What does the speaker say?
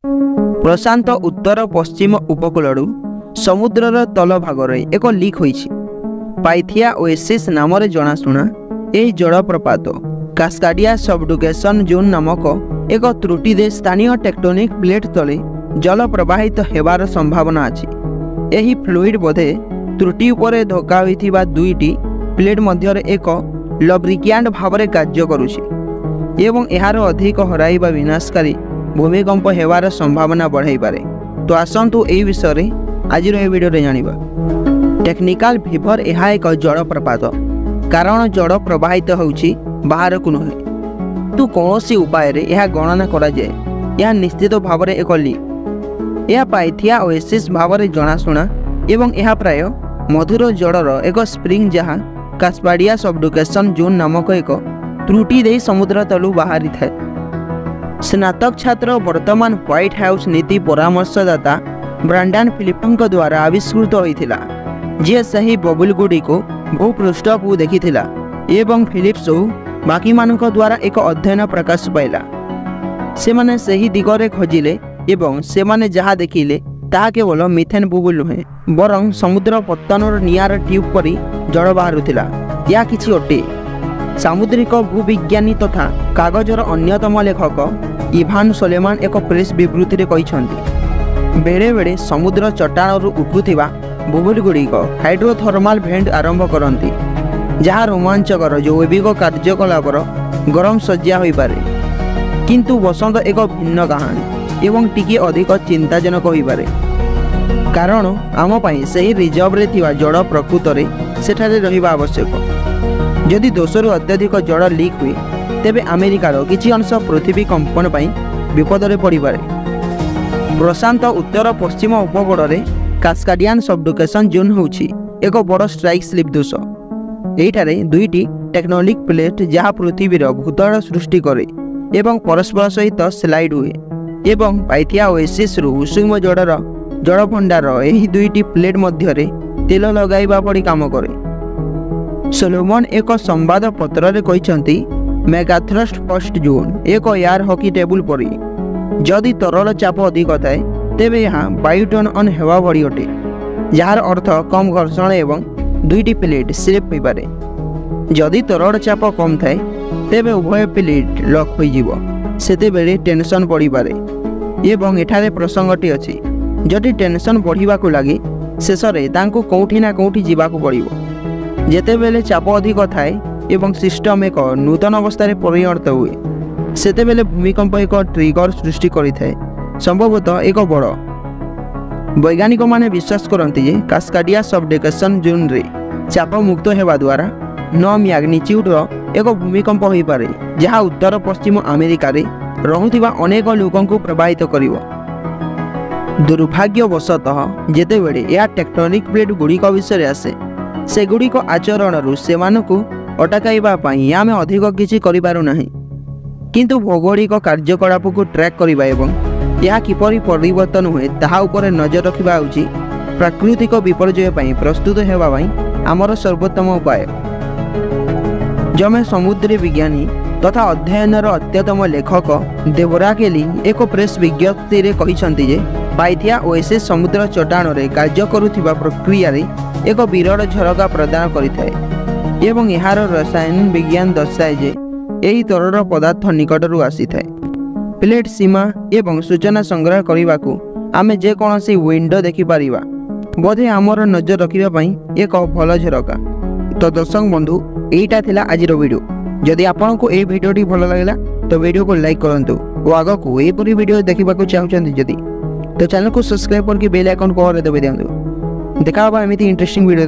प्रशांत उत्तर पश्चिम उपकूलू समुद्रर तल भागर एक leak होइछि। Pythia oasis नाम जनाशुना यह जलप्रपात कास्काडिया सबडुकेशन जोन नामक एक त्रुटि दे स्थानीय टेक्टोनिक प्लेट तले जल प्रवाहित हेबार संभावना अछि। यही फ्लुइड बोधे त्रुटि उपरे धक्का होइथिबा दुईटी प्लेट मध्य एक लब्रिक्यांट भाव कार्य करुछि एवं एहार अधिक हराइबा विनाशकारी भूमिकंप हेबार संभावना बढ़ाई पारे। तो आसंतु एई विषय रे आजिर ए वीडियो रे जानिबा। टेक्निकल फिवर यह एक जलप्रपात कारण जल प्रवाहित होउछि बाहर को नुहे तू कौन सी उपाय रे यह गणना करा जाए। यह निश्चित भाव में एक लीक यह पाइथिया ओएसिस भाव में जनाशुना एवं यह प्राय मधुर जलर एक स्प्रिंग जहाँ कास्काडिया सबडुकेशन जोन नामक एक त्रुटि दे समुद्र तलु बाहरी थाए। स्नातक छात्र वर्तमान व्हाइट हाउस नीति परामर्शदाता ब्रांडन फिलिप्पଙ୍କ द्वारा आविष्कृत होइथिला जे सही बबुल गुडी को भूपृष्ठ को देखिथिला एवं फिलिप्स बाकी मानक द्वारा एक अध्ययन प्रकाश पाइला। से माने सही दिगरे खोजिले एवं से माने जहा देखिले ताहा केवल मिथेन बुबुल नुहे बरं समुद्र पत्तनर नियार ट्यूब परी जल बाहरुथिला। या किछि अटे। सामुद्रिक भूविज्ञानी तथा कागजर अन्यतम लेखक इभान सोलेमान एक प्रेस विवृत्ति रे कहिसंती बेले बेले समुद्र चट्टाण उठुथिबा बुबुल गुड़िक हाइड्रोथर्माल भेंट आरंभ करती जहाँ रोमांचकर जैविक कार्यकलापर गरम सज्जा हो पारे। किंतु बसंत एक भिन्न कहानी एवं टिके अधिक चिंताजनक हो पारे कारण आम पाई सही रिजर्व रे थिबा जल प्रकृत में सेठारे रहिबा आवश्यक। जदि दोषरु अत्यधिक जल लीक हुए तेबे अमेरिकार किछि अंश पृथ्वी कंपन पाई विपदरे पड़ी पारे। प्रशांत उत्तर पश्चिम उपकूल में कास्काडियन सबडुकेशन जोन होउछि एक बड़ स्ट्राइक स्लिप दोष। एठारे दुईटी टेक्टोनिक प्लेट जहाँ पृथ्वीर भूतल सृष्टि करे एवं परस्पर सहित स्लाइड हुए एवं पाइथिया ओएसिस रु उषुम जड़र जल भंडार यही दुईटी प्लेट मध्य तेल लगाइबा पड़ी काम करे। सोलोमन एक संवाद पत्र रे कहिसंती मेगाथ्रस्ट फर्स्ट जोन एक एयर हॉकी टेबुल परी जदि तरल चाप अधिक थाए तेबे यहाँ बायुटन अन हेवा भड़ी अटे जार अर्थ कम घर्षण एवं दुईटी प्लेट स्लिप हो पारे। जदि तरल चाप कम थाए तेबे उभय प्लेट लक हो जिवो सेतेबेले टेंशन पड़ी पारे एवं एठारे प्रसंगटी अछि जदि टेंशन बढ़िबा को लागे शेष रे तांको कोठी ना कोठी जिबाको पड़िबो। जेतेबेले चाप अधिक थाए एवं सिस्टम एक नूतन अवस्था रे परिणत हुए सेतेबेले भूमिकंप एक ट्रिगर सृष्टि करिथाए संभवतः एक बड़। वैज्ञानिक माने विश्वास करती जे कास्काडिया सबडुकेशन जोन रे चाप मुक्त हेबा द्वारा 9 मैग्नीट्यूड एक भूमिकंप हो पारे जहाँ उत्तर पश्चिम अमेरिका रे रहुथिबा अनेक लोकों को प्रभावित करिवो। दुर्भाग्यवशतः जेतेबेले या टेक्टोनिक प्लेट गुड़िक विषय आसे से गुड़िक आचरण सेमानकु अटकाइबा पई आमे अधिक किछि करि पारु नाही किंतु भौगोलिक कार्यकलाप को ट्रैक करबा एवं यह किपरि परिवर्तन हुए ताहा उपरे नजर रखिबा उचित प्राकृतिक विपर्यय पई प्रस्तुत हेबा पई आमर सर्वोत्तम उपाय। जमे समुद्री विज्ञानी तथा अध्ययनर अत्यतम लेखक देवरा केली एक प्रेस विज्ञप्ति रे कहिसंती जे पाइथिया ओएसिस समुद्र चट्टाण रे कार्य करुथिबा प्रक्रिया रे एक विरल झरका प्रदान करिथाए एवं एहार रसायन विज्ञान दर्शाए जे एही तरल पदार्थ निकटरू आसी थाए। प्लेट सीमा एवं सूचना संग्रह करने को आमे जे कौनसी विंडो देखि पारिबा बोधे आमर नजर रखिबा पई एक भल झरका। तो दर्शक बंधु एटा थिला आजिर वीडियो। जदि आपन को ए वीडियोटी भल लागला तो वीडियो को लाइक करंतु और आगो को ए पूरी वीडियो देखिबा को चाहउछन्ती जदि तो चैनल को सब्सक्राइब करके बेल आइकन को ऑल दबा दियंतु। देखा होबा एमिति इंटरेस्टिंग वीडियो।